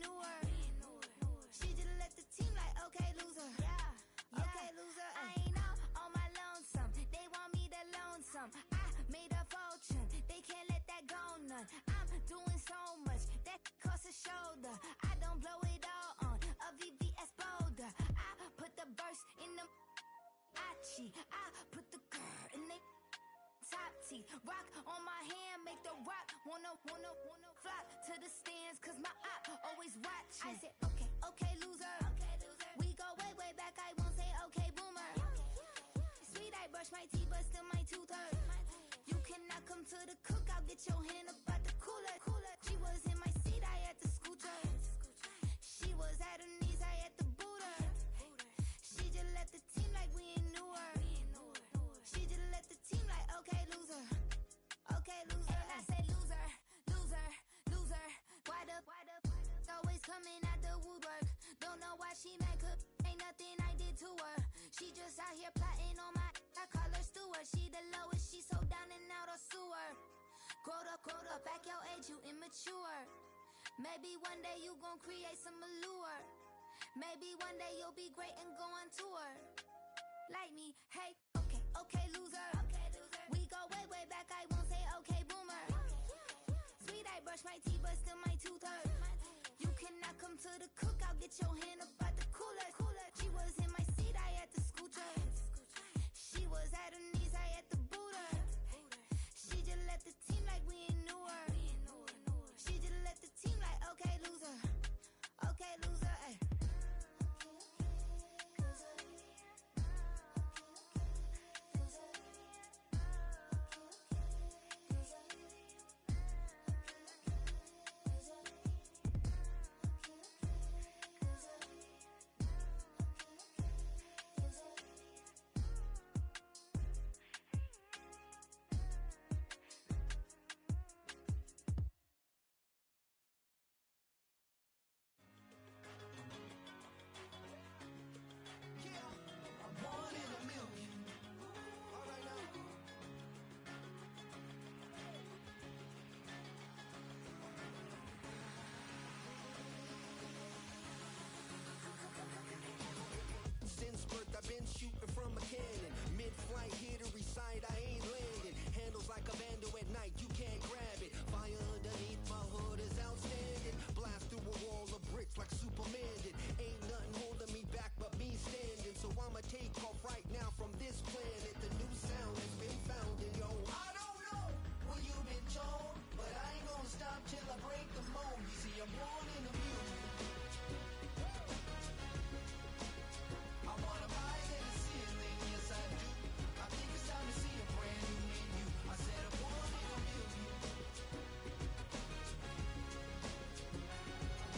knew her. She just left the team like, okay, loser. Yeah. Okay, loser. I ain't out on my lonesome. They want me to loan some. I made a fortune. They can't let that go none. I'm doing so much that costs a shoulder. I don't blow it all on a VVS boulder. I put the burst in the Achi. I put the girl in the top teeth. Rock on my hand, make the rock wanna flop to the stands, cause my eye always watching. I said, okay, loser. We go way back, I won't say okay, boomer. Sweet, I brush my teeth, but still my tooth hurt. You cannot come to the cookout, get your hand up out the cooler. She was in my seat, I had to scoot her. She was at her knees, I had to boot her. She just left the team like we ain't knew her. She just left the team like, okay, loser. Okay, loser. And I said, loser. Why the always coming out the woodwork? Don't know why she mad, cause ain't nothing I did to her. She just out here plotting on my, I call her Stewart. She the lowest, she so down and out of sewer. Growed up, back your age, you immature. Maybe one day you gon' create some allure. Maybe one day you'll be great and go on tour. Like me, hey, okay, loser. We go way back, I won't say okay, boomer. Sweet, I brush my teeth, but still my tooth hurt. You cannot come to the cookout, get your hand up out the cooler. She was in my seat, I had to scoot her. She was at her knees, I had to boot her. She just left the team like we ain't knew her. She just left the team like, okay, loser. Okay, loser, ay. I've been shooting from a cannon. Mid-flight, here to recite, I ain't landing. Handles like a vandal at night, you can't grab it. Fire underneath my hood is outstanding. Blast through a wall of bricks like Superman did. Ain't nothing holding me back but me standing. So I'ma take off right now from this planet. The new sound has been found in yo. I don't know what you've been told, but I ain't gonna stop till I break the mold. You see, I'm born in the music. I wanna rise in the ceiling, yes I do. I think it's time to see a brand new menu. I said I'm born in a million.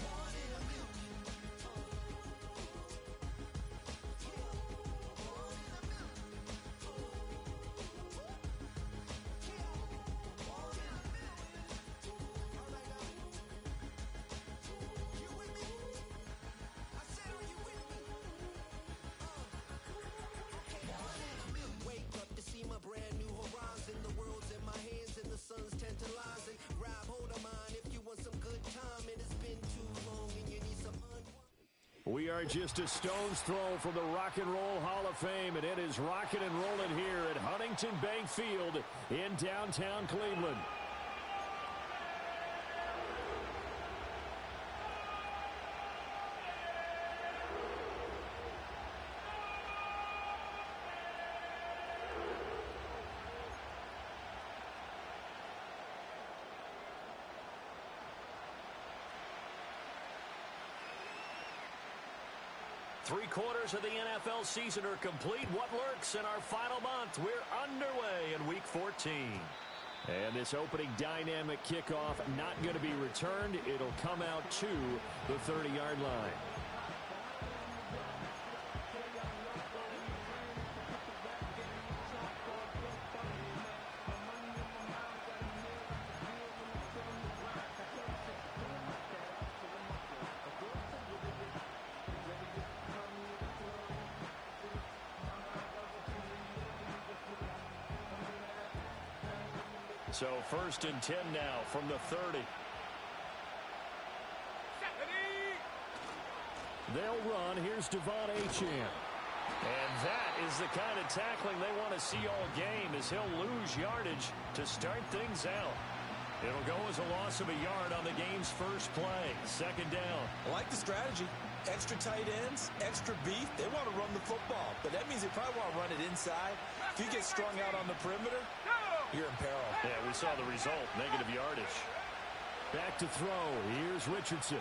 Born in a million. Born in a million. Born in a million. All right now. You with me? I said, are you with me? Wake up to see my brand new horizon. The world's in my hands and the sun's tantalizing. Rob, hold on mine if you want some good time. And it's been too long and you need some We are just a stone's throw from the Rock and Roll Hall of Fame, and it is rocking and rolling here at Huntington Bank Field in downtown Cleveland. Three-quarters of the NFL season are complete. What lurks in our final month? We're underway in Week 14. And this opening dynamic kickoff not going to be returned. It'll come out to the 30-yard line. So 1st and 10 now from the 30. Stephanie They'll run. Here's Devon Achane. And that is the kind of tackling they want to see all game, as he'll lose yardage to start things out. It'll go as a loss of a yard on the game's first play. Second down. I like the strategy. Extra tight ends, extra beef. They want to run the football, but that means they probably want to run it inside. If you get strung out on the perimeter, you're in peril. Yeah, we saw the result. Negative yardage. Back to throw. Here's Richardson.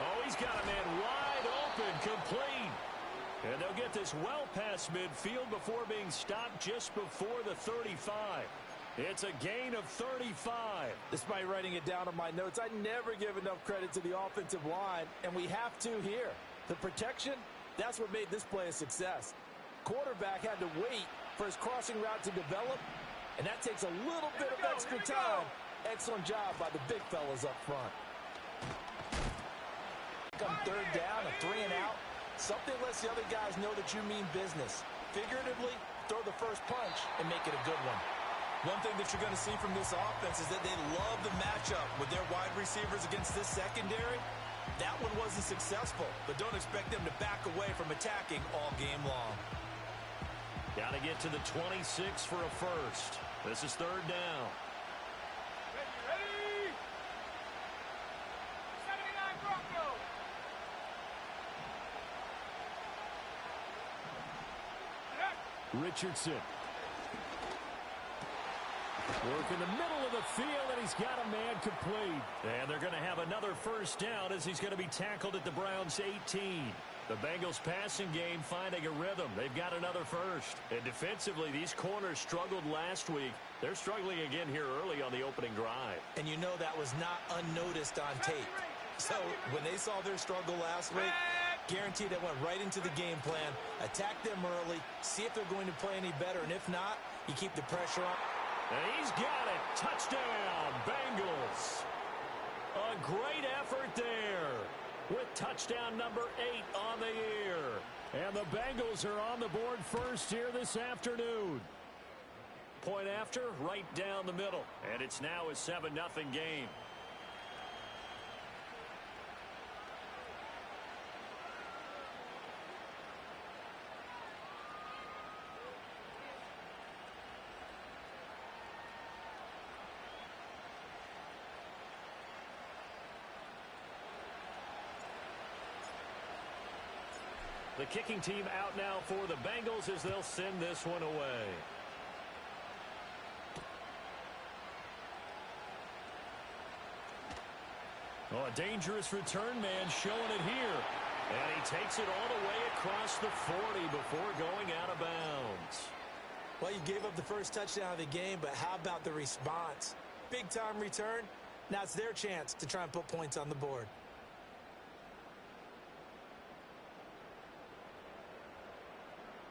Oh, he's got a man wide open, complete. And they'll get this well past midfield before being stopped just before the 35. It's a gain of 35. Despite writing it down on my notes, I never give enough credit to the offensive line, and we have to here. The protection, that's what made this play a success. Quarterback had to wait for his crossing route to develop, and that takes a little bit of extra time. Excellent job by the big fellas up front. On third down, a 3 and out. Something lets the other guys know that you mean business. Figuratively, throw the first punch and make it a good one. One thing that you're going to see from this offense is that they love the matchup with their wide receivers against this secondary. That one wasn't successful, but don't expect them to back away from attacking all game long. Got to get to the 26 for a first. This is third down. Ready? 79 Broncos. Richardson. Work in the middle of the field, and he's got a man complete. And they're going to have another first down as he's going to be tackled at the Browns' 18. The Bengals passing game finding a rhythm. They've got another first. And defensively, these corners struggled last week. They're struggling again here early on the opening drive. And you know that was not unnoticed on tape. So when they saw their struggle last week, guaranteed they went right into the game plan, attack them early, see if they're going to play any better, and if not, you keep the pressure on. And he's got it. Touchdown, Bengals. A great effort there with touchdown number 8 on the year. And the Bengals are on the board first here this afternoon. Point after, right down the middle. And it's now a 7-0 game. The kicking team out now for the Bengals as they'll send this one away. Oh, a dangerous return man showing it here. And he takes it all the way across the 40 before going out of bounds. Well, you gave up the first touchdown of the game, but how about the response? Big-time return. Now it's their chance to try and put points on the board.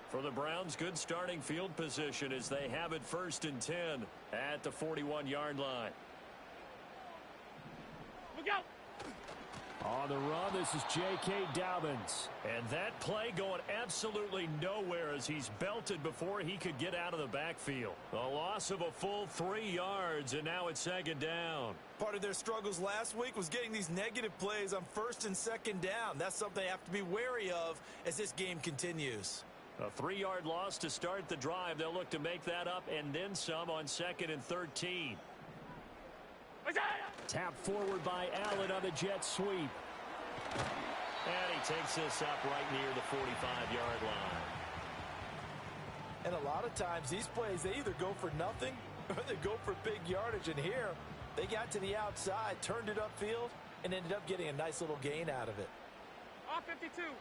For the Browns, good starting field position as they have it 1st and 10 at the 41-yard line. Look out! On the run, this is J.K. Dobbins. And that play going absolutely nowhere as he's belted before he could get out of the backfield. A loss of a full 3 yards, and now it's 2nd down. Part of their struggles last week was getting these negative plays on 1st and 2nd down. That's something they have to be wary of as this game continues. A 3-yard loss to start the drive. They'll look to make that up and then some on 2nd and 13. Tap forward by Allen on the jet sweep. And he takes this up right near the 45-yard line. And a lot of times these plays, they either go for nothing or they go for big yardage. And here, they got to the outside, turned it upfield, and ended up getting a nice little gain out of it. On 52.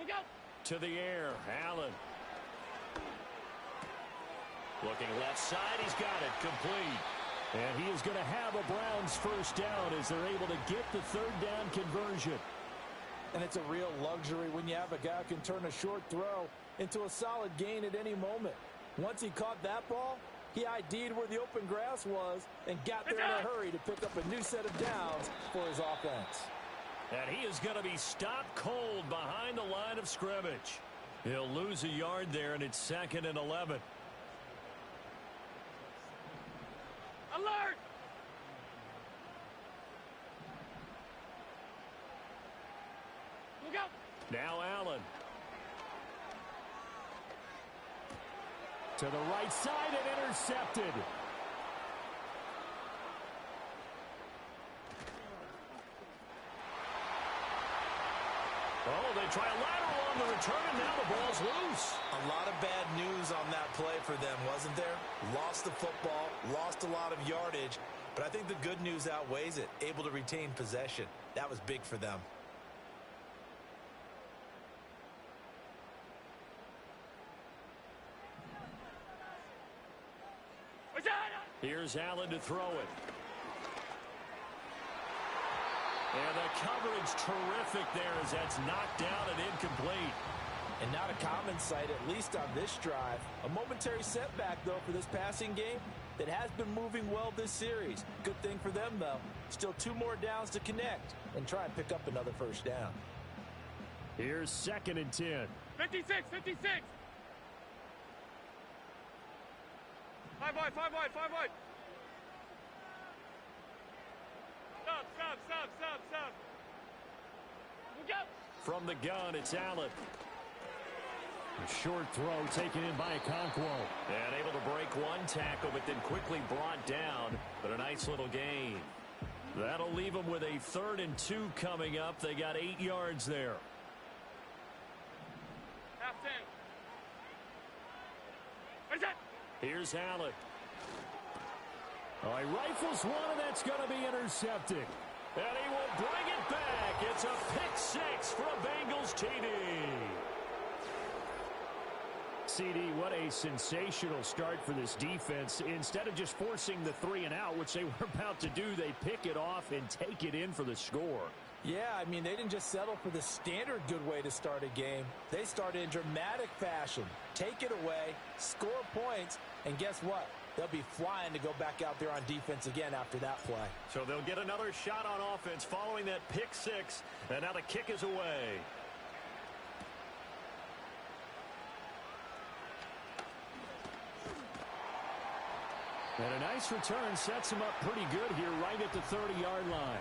Look out! To the air, Allen. Looking left side, he's got it, complete. And he is going to have a Browns first down as they're able to get the 3rd down conversion. And it's a real luxury when you have a guy who can turn a short throw into a solid gain at any moment. Once he caught that ball, he ID'd where the open grass was and got there in a hurry to pick up a new set of downs for his offense. And he is going to be stopped cold behind the line of scrimmage. He'll lose a yard there, and it's 2nd and 11. Alert! To the right side and intercepted. Oh, they try a lateral on the return, and now the ball's loose. A lot of bad news on that play for them, wasn't there? Lost the football, lost a lot of yardage, but I think the good news outweighs it. Able to retain possession. That was big for them. Here's Allen to throw it. And the coverage terrific there as that's knocked down and incomplete. And not a common sight, at least on this drive. A momentary setback, though, for this passing game that has been moving well this series. Good thing for them, though. Still 2 more downs to connect and try and pick up another first down. Here's 2nd and 10. 56, 56. 5 wide, 5 wide, 5 wide. Stop. Go. From the gun, it's Allen. A short throw taken in by Okonkwo. And able to break one tackle, but then quickly brought down. But a nice little gain. That'll leave them with a 3rd and 2 coming up. They got 8 yards there. Half 10. Here's Allen. Oh, he rifles one, and that's going to be intercepted. And he will bring it back. It's a pick 6 for a Bengals TD. CD, what a sensational start for this defense. Instead of just forcing the 3 and out, which they were about to do, they pick it off and take it in for the score. Yeah, I mean, they didn't just settle for the standard good way to start a game. They started in dramatic fashion. Take it away, score points, and guess what? They'll be flying to go back out there on defense again after that play. So they'll get another shot on offense following that pick 6, and now the kick is away. And a nice return sets him up pretty good here right at the 30-yard line.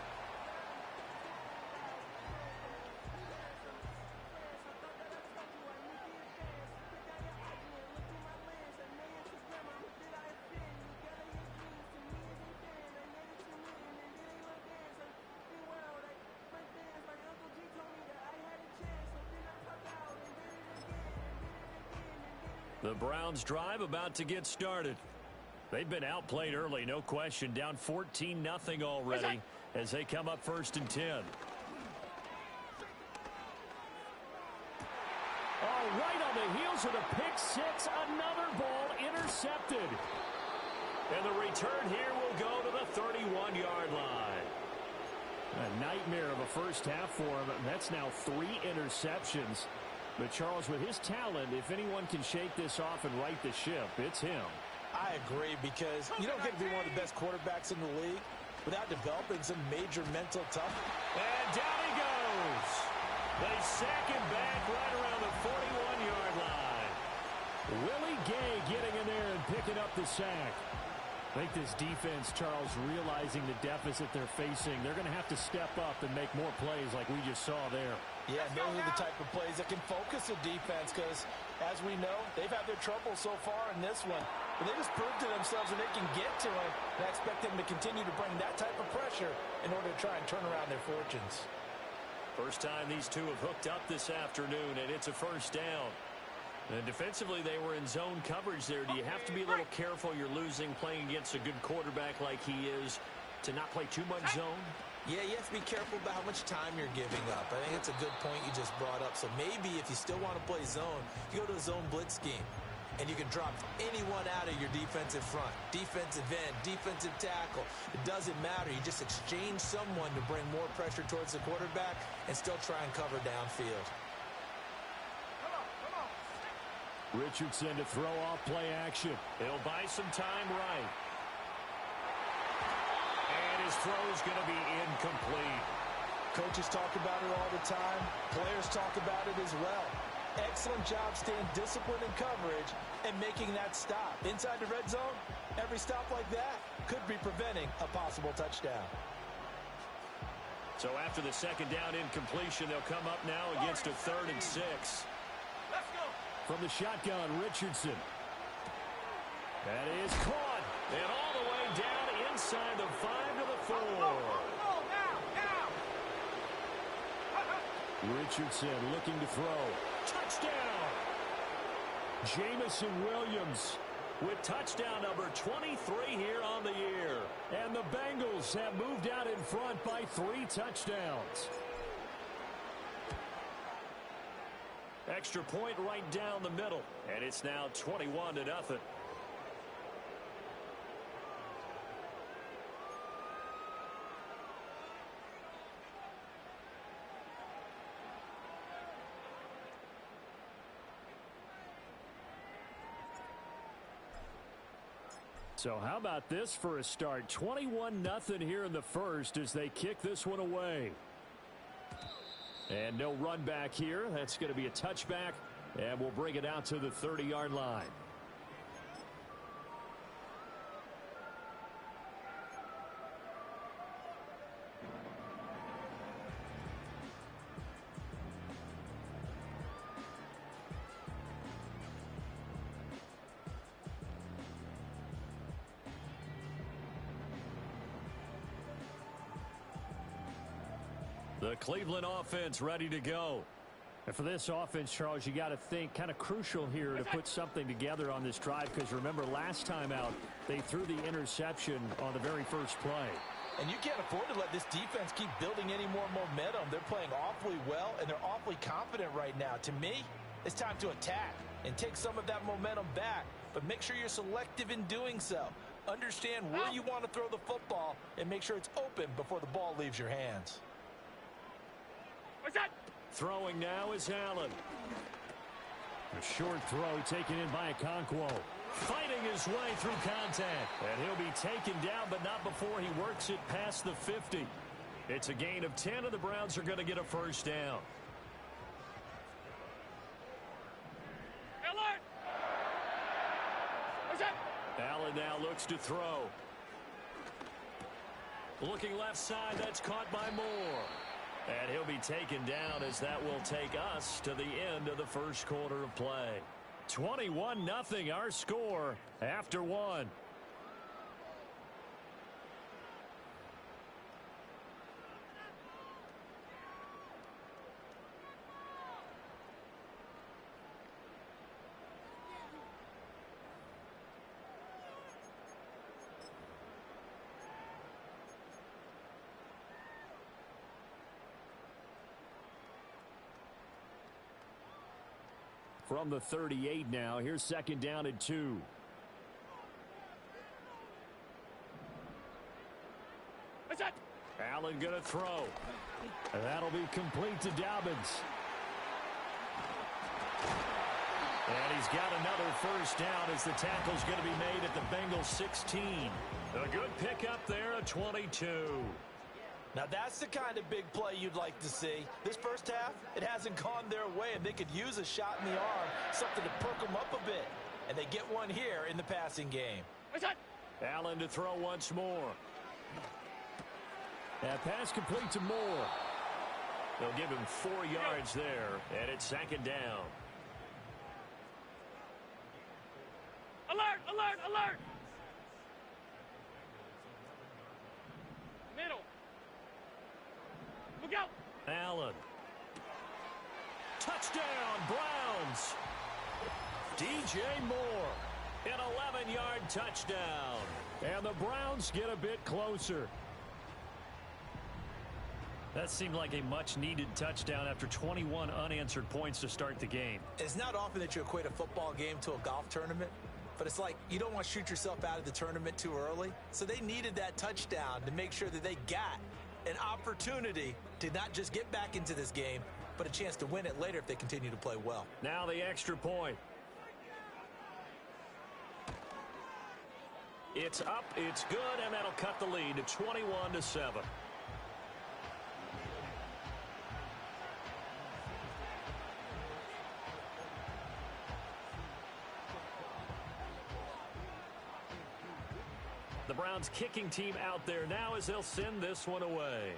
The Browns drive about to get started. They've been outplayed early, no question. Down 14-0 already as they come up 1st and 10. Oh, right on the heels of the pick 6, another ball intercepted. And the return here will go to the 31-yard line. A nightmare of a first half for him. That's now 3 interceptions. But, Charles, with his talent, if anyone can shake this off and right the ship, it's him. I agree, because you don't get to be one of the best quarterbacks in the league without developing some major mental toughness. And down he goes. They sack him back right around the 41-yard line. Willie Gay getting in there and picking up the sack. I think this defense, Charles, realizing the deficit they're facing, they're going to have to step up and make more plays like we just saw there. Yeah, those are the type of plays that can focus a defense because, as we know, they've had their trouble so far in this one. But they just proved to themselves that they can get to him, and I expect them to continue to bring that type of pressure in order to try and turn around their fortunes. First time these two have hooked up this afternoon, and it's a first down. And defensively, they were in zone coverage there. Do you have to be a little careful you're losing playing against a good quarterback like he is to not play too much zone? Yeah, you have to be careful about how much time you're giving up. I think it's a good point you just brought up. So maybe if you still want to play zone, you go to a zone blitz scheme. And you can drop anyone out of your defensive front. Defensive end, defensive tackle. It doesn't matter. You just exchange someone to bring more pressure towards the quarterback and still try and cover downfield. Richardson to throw off play action. He'll buy some time right. And his throw's going to be incomplete. Coaches talk about it all the time. Players talk about it as well. Excellent job staying disciplined in coverage and making that stop. Inside the red zone, every stop like that could be preventing a possible touchdown. So after the second down incompletion, they'll come up now against a 3rd and 6. Let's go. From the shotgun, Richardson. That is caught. And all the way down inside the 5 to the 4. Richardson looking to throw. Touchdown! Jameson Williams with touchdown number 23 here on the year. And the Bengals have moved out in front by 3 touchdowns. Extra point right down the middle. And it's now 21-0. So how about this for a start? 21-0 here in the first as they kick this one away. And no run back here. That's going to be a touchback. And we'll bring it out to the 30-yard line. The Cleveland offense ready to go. And for this offense, Charles, you got to think kind of crucial here to put something together on this drive, because remember last time out they threw the interception on the very first play. And you can't afford to let this defense keep building any more momentum. They're playing awfully well, and they're awfully confident right now. To me, it's time to attack and take some of that momentum back, but make sure you're selective in doing so. Understand where you want to throw the football and make sure it's open before the ball leaves your hands. What's that? Throwing now is Allen. A short throw taken in by Okonkwo. Fighting his way through contact. And he'll be taken down, but not before he works it past the 50. It's a gain of 10, and the Browns are going to get a first down. Alert! What's that? Allen now looks to throw. Looking left side, that's caught by Moore. And he'll be taken down as that will take us to the end of the first quarter of play. 21-0 our score after one. From the 38 now, here's second down and 2. What's that? Allen going to throw. And that'll be complete to Dobbins. And he's got another first down as the tackle's going to be made at the Bengals 16. A good pickup there at 22. Now that's the kind of big play you'd like to see. This first half, it hasn't gone their way, and they could use a shot in the arm, something to perk them up a bit. And they get one here in the passing game. What's that? Allen to throw once more. That pass complete to Moore. They'll give him 4 yards there, and it's second down. Alert! Alert! Alert! Middle. Look out! Allen. Touchdown, Browns. DJ Moore. An 11-yard touchdown. And the Browns get a bit closer. That seemed like a much-needed touchdown after 21 unanswered points to start the game. It's not often that you equate a football game to a golf tournament, but it's like you don't want to shoot yourself out of the tournament too early. So they needed that touchdown to make sure that they got an opportunity to not just get back into this game, but a chance to win it later if they continue to play well. Now the extra point. It's up, it's good, and that'll cut the lead to 21-7. The Browns kicking team out there now as they'll send this one away.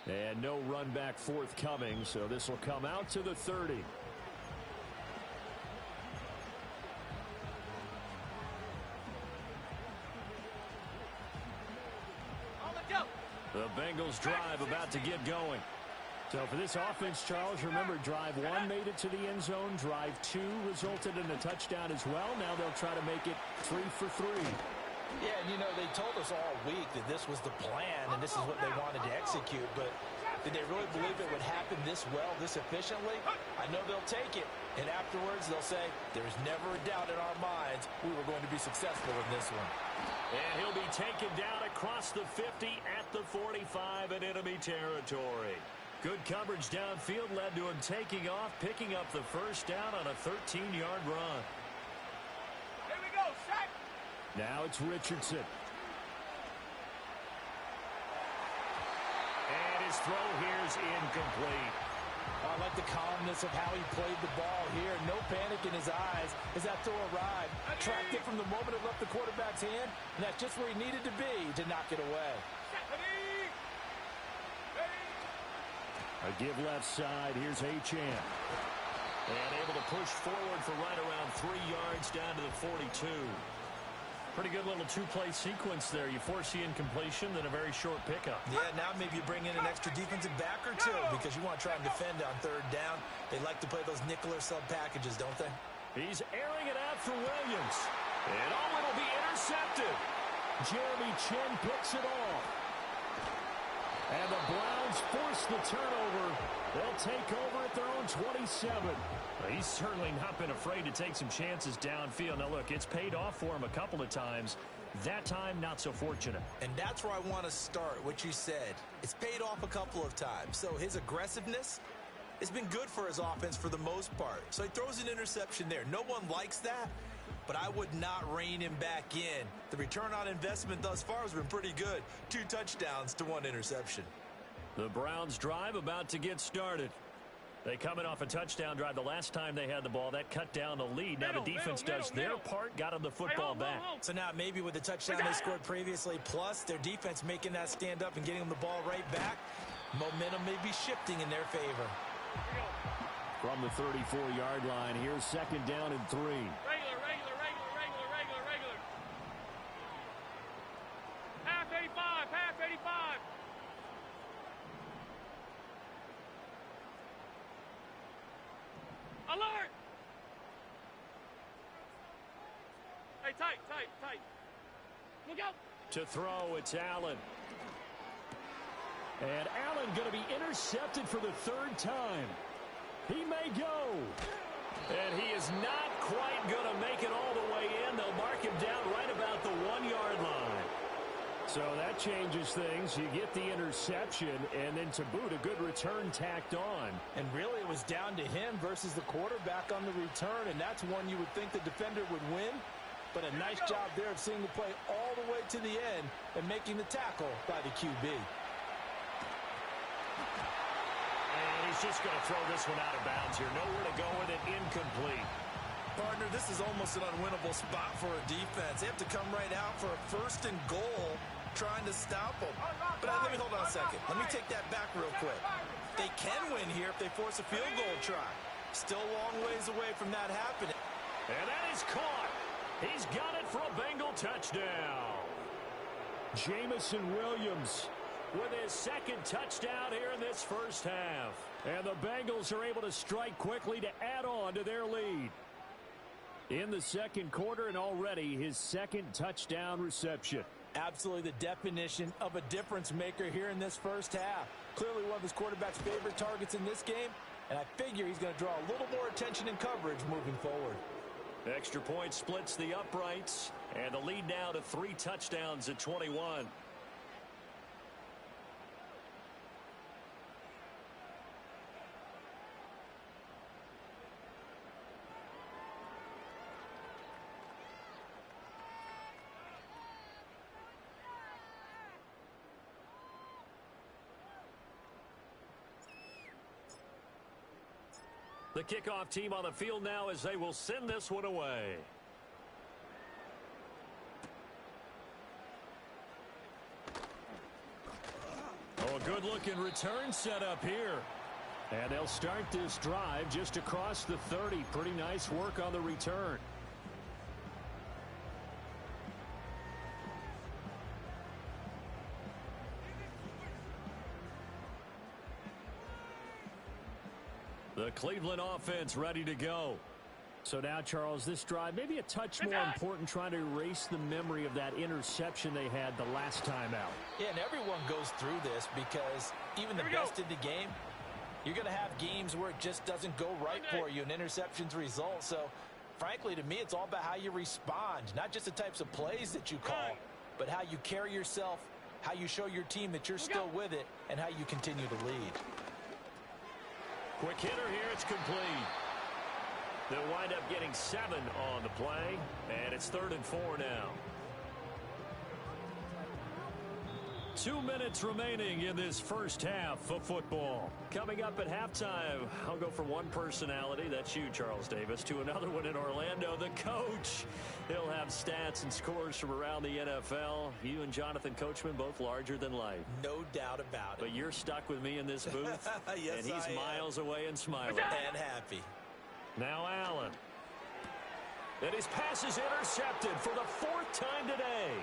And no run back forthcoming, so this will come out to the 30. Bengals drive about to get going. So for this offense, Charles, remember, drive 1 made it to the end zone. Drive 2 resulted in a touchdown as well. Now they'll try to make it 3 for 3. Yeah, and they told us all week that this was the plan and this is what they wanted to execute. But did they really believe it would happen this well, this efficiently? I know they'll take it. And afterwards, they'll say, there's never a doubt in our minds we were going to be successful in this one. And he'll be taken down across the 50 at the 45 in enemy territory. Good coverage downfield led to him taking off, picking up the first down on a 13-yard run. Here we go, sack! Now it's Richardson. And his throw here is incomplete. I like the calmness of how he played the ball here. No panic in his eyes as that throw arrived. Tracked it from the moment it left the quarterback's hand, and that's just where he needed to be to knock it away. A give left side. Here's Achane. And able to push forward for right around 3 yards down to the 42. Pretty good little two-play sequence there. You force the incompletion, then a very short pickup. Yeah, now maybe you bring in an extra defensive back or two because you want to try and defend on third down. They like to play those nickel or sub packages, don't they? He's airing it out for Williams. And it'll be intercepted. Jeremy Chinn picks it off. And the Browns force the turnover. They'll take over at their own 27. Well, he's certainly not been afraid to take some chances downfield. Now, look, it's paid off for him a couple of times. That time, not so fortunate. And that's where I want to start, what you said. It's paid off a couple of times. So his aggressiveness has been good for his offense for the most part. So he throws an interception there. No one likes that, but I would not rein him back in. The return on investment thus far has been pretty good. 2 touchdowns to 1 interception. The Browns drive about to get started. They come in off a touchdown drive the last time they had the ball. That cut down the lead. Now the defense does their part, got them the football back. So now maybe with the touchdown they scored previously, plus their defense making that stand up and getting them the ball right back, momentum may be shifting in their favor. From the 34-yard line, here's second down and 3. Regular. Half 85. Alert! Hey, tight. Look out! To throw, it's Allen. And Allen going to be intercepted for the 3rd time. He may go. And he is not quite going to make it all the way in. They'll mark him down right about the 1-yard line. So that changes things. You get the interception, and then to boot, a good return tacked on. And really, it was down to him versus the quarterback on the return, and that's one you would think the defender would win. But a nice job there of seeing the play all the way to the end and making the tackle by the QB. And he's just going to throw this one out of bounds here. Nowhere to go with it, incomplete. Partner, this is almost an unwinnable spot for a defense. They have to come right out for a 1st and goal, trying to stop them. But let me hold on a second. Let me take that back real quick. They can win here if they force a field goal try. Still a long ways away from that happening. And that is caught. He's got it for a Bengal touchdown. Jamison Williams with his 2nd touchdown here in this first half. And the Bengals are able to strike quickly to add on to their lead. In the 2nd quarter, and already his 2nd touchdown reception. Absolutely the definition of a difference maker here in this first half. Clearly one of his quarterback's favorite targets in this game, and I figure he's going to draw a little more attention and coverage moving forward. Extra point splits the uprights, and the lead now to 3 touchdowns at 21. The kickoff team on the field now as they will send this one away. Oh, a good-looking return set up here. And they'll start this drive just across the 30. Pretty nice work on the return. The Cleveland offense ready to go. So now, Charles, this drive, maybe a touch more important, trying to erase the memory of that interception they had the last time out. Yeah, and everyone goes through this because even the best in the game, you're going to have games where it just doesn't go right for you, and interceptions result. So, frankly, to me, it's all about how you respond, not just the types of plays that you call, but how you carry yourself, how you show your team that you're still with it, and how you continue to lead. Quick hitter here, it's complete. They'll wind up getting 7 on the play, and it's 3rd and 4 now. 2 minutes remaining in this first half of football. Coming up at halftime, I'll go from one personality, that's you, Charles Davis, to another one in Orlando, the coach. He'll have stats and scores from around the NFL. You and Jonathan Coachman, both larger than life. No doubt about it. But you're stuck with me in this booth, yes, and he's miles away and smiling. And happy. Now Allen. And his pass is intercepted for the 4th time today.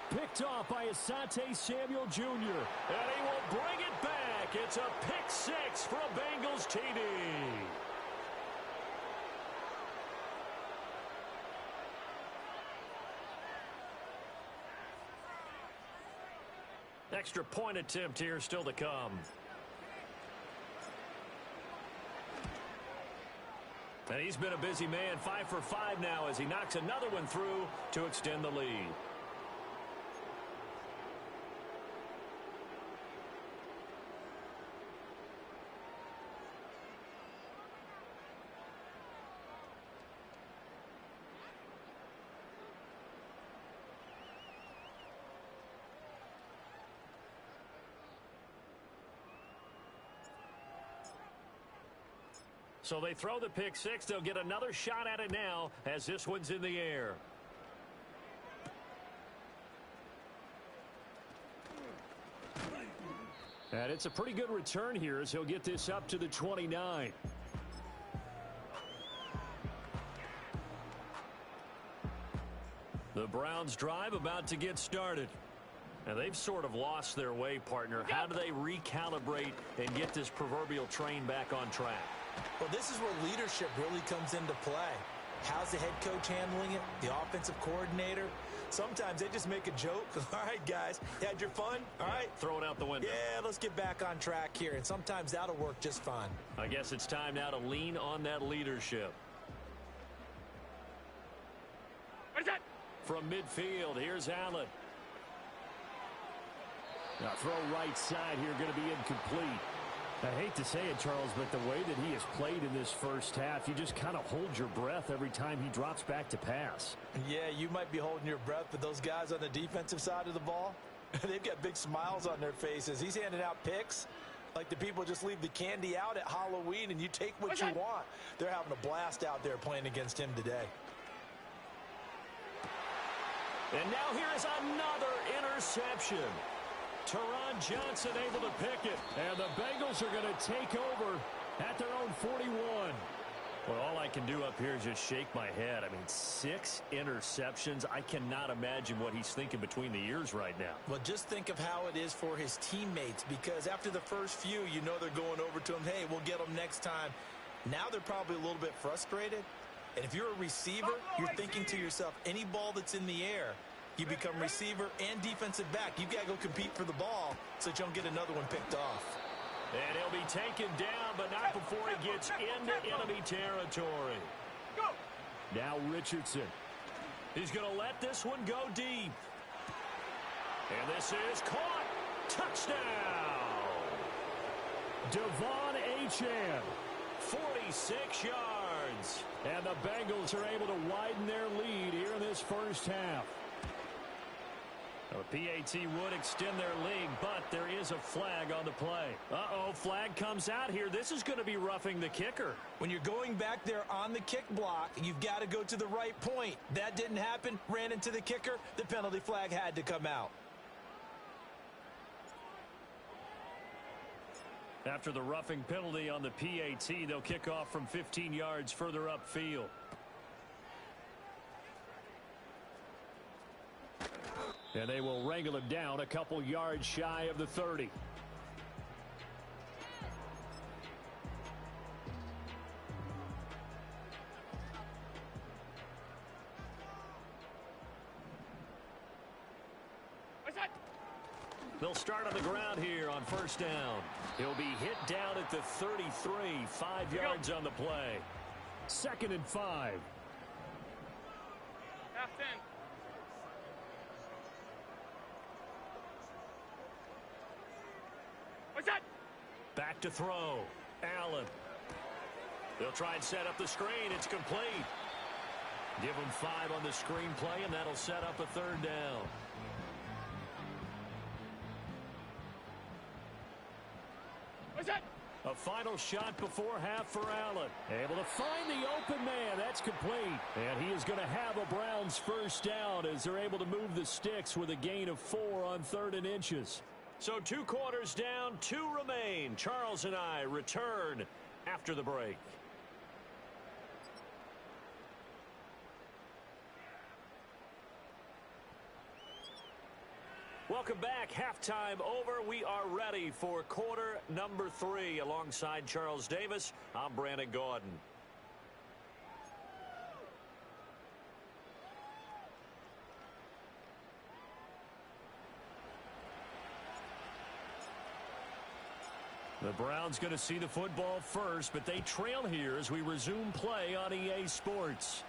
Picked off by Asante Samuel Jr. And he will bring it back. It's a pick 6 for a Bengals TD. Extra point attempt here still to come. And he's been a busy man, 5 for 5 now as he knocks another one through to extend the lead. So they throw the pick 6. They'll get another shot at it now as this one's in the air. And it's a pretty good return here as he'll get this up to the 29. The Browns drive about to get started. And they've sort of lost their way, partner. How do they recalibrate and get this proverbial train back on track? Well, this is where leadership really comes into play. How's the head coach handling it? The offensive coordinator? Sometimes they just make a joke. All right, guys, you had your fun? All right. Throw it out the window. Yeah, let's get back on track here. And sometimes that'll work just fine. I guess it's time now to lean on that leadership. What is that? From midfield, here's Allen. Now throw right side here, going to be incomplete. I hate to say it, Charles, but the way that he has played in this first half, you just kind of hold your breath every time he drops back to pass. Yeah, you might be holding your breath, but those guys on the defensive side of the ball, they've got big smiles on their faces. He's handing out picks like the people just leave the candy out at Halloween and you take what you want. They're having a blast out there playing against him today. And now here is another interception. Teron Johnson able to pick it. And the Bengals are going to take over at their own 41. Well, all I can do up here is just shake my head. I mean, 6 interceptions. I cannot imagine what he's thinking between the ears right now. Well, just think of how it is for his teammates, because after the first few, you know they're going over to him, hey, we'll get them next time. Now they're probably a little bit frustrated. And if you're a receiver, you're thinking to yourself, any ball that's in the air, you become receiver and defensive back. You've got to go compete for the ball so that you don't get another one picked off. And he'll be taken down, but not before he gets into enemy territory. Go! Now Richardson. He's going to let this one go deep. And this is caught. Touchdown! Devon Achane. 46 yards. And the Bengals are able to widen their lead here in this first half. The PAT would extend their lead, but there is a flag on the play. Uh-oh, flag comes out here. This is going to be roughing the kicker. When you're going back there on the kick block, you've got to go to the right point. That didn't happen. Ran into the kicker. The penalty flag had to come out. After the roughing penalty on the PAT, they'll kick off from 15 yards further upfield. And they will wrangle him down a couple yards shy of the 30. They'll start on the ground here on first down. He'll be hit down at the 33, 5 yards on the play. 2nd and 5. Half 10. What's that? Back to throw. Allen. They'll try and set up the screen. It's complete. Give them 5 on the screen play, and that'll set up a 3rd down. What's that? A final shot before half for Allen. Able to find the open man. That's complete. And he is going to have a Browns first down as they're able to move the sticks with a gain of 4 on 3rd and inches. So 2 quarters down, 2 remain. Charles and I return after the break. Welcome back. Halftime over. We are ready for quarter number 3. Alongside Charles Davis, I'm Brandon Gaudin. The Browns going to see the football first, but they trail here as we resume play on EA Sports.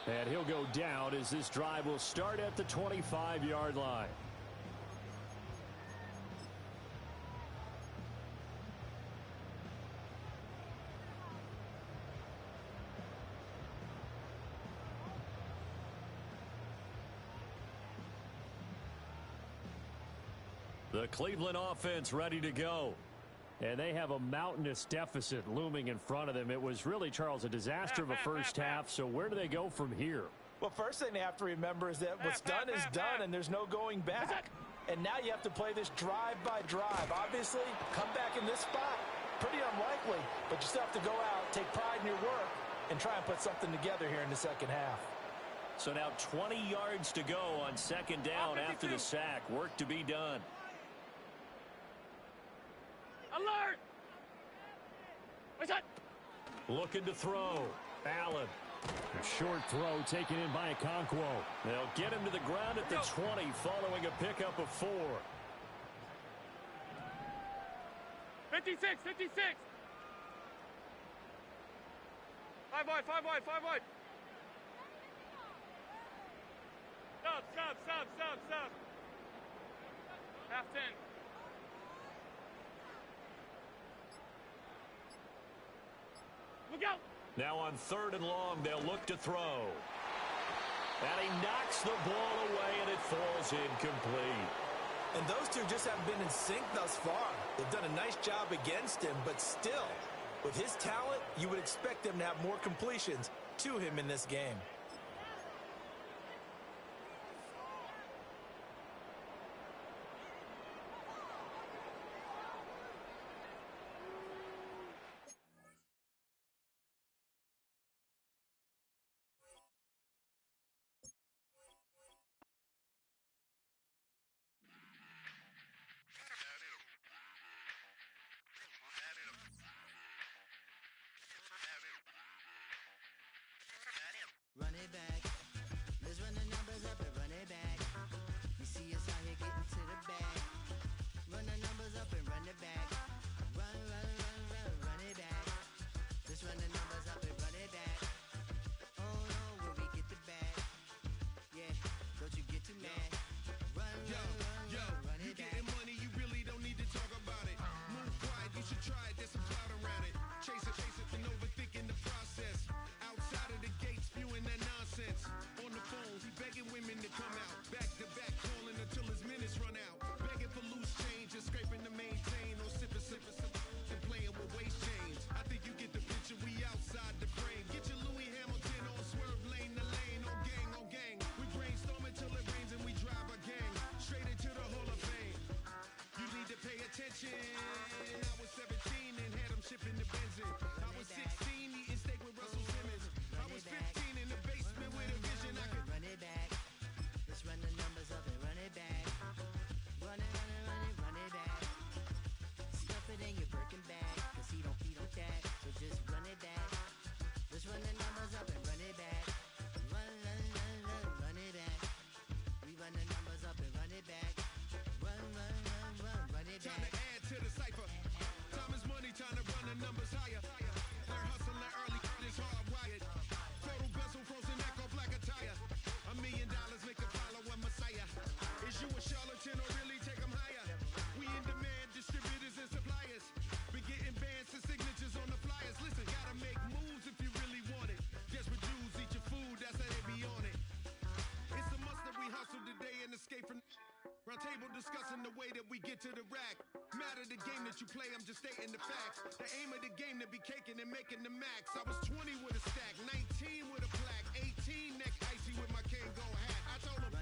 And he'll go down as this drive will start at the 25-yard line. The Cleveland offense ready to go. And they have a mountainous deficit looming in front of them. It was really, Charles, a disaster of a first half. So where do they go from here? Well, first thing they have to remember is that what's done is done, and there's no going back. And now you have to play this drive by drive. Obviously, come back in this spot, pretty unlikely. But you still have to go out, take pride in your work, and try and put something together here in the second half. So now 20 yards to go on 2nd down after the sack. Work to be done. Alert! What's that? Looking to throw. Allen. A short throw taken in by Okonkwo. They'll get him to the ground at the 20 following a pickup of 4. 56, 56. 5 wide, 5 wide, 5 wide. Stop. Half 10. Look out! Now on 3rd and long, they'll look to throw. And he knocks the ball away, and it falls incomplete. And those two just haven't been in sync thus far. They've done a nice job against him, but still, with his talent, you would expect him to have more completions to him in this game. Running the way that we get to the rack. Matter the game that you play, I'm just stating the facts. The aim of the game to be caking and making the max. I was 20 with a stack, 19 with a plaque, 18 neck icy with my Kango hat. I told him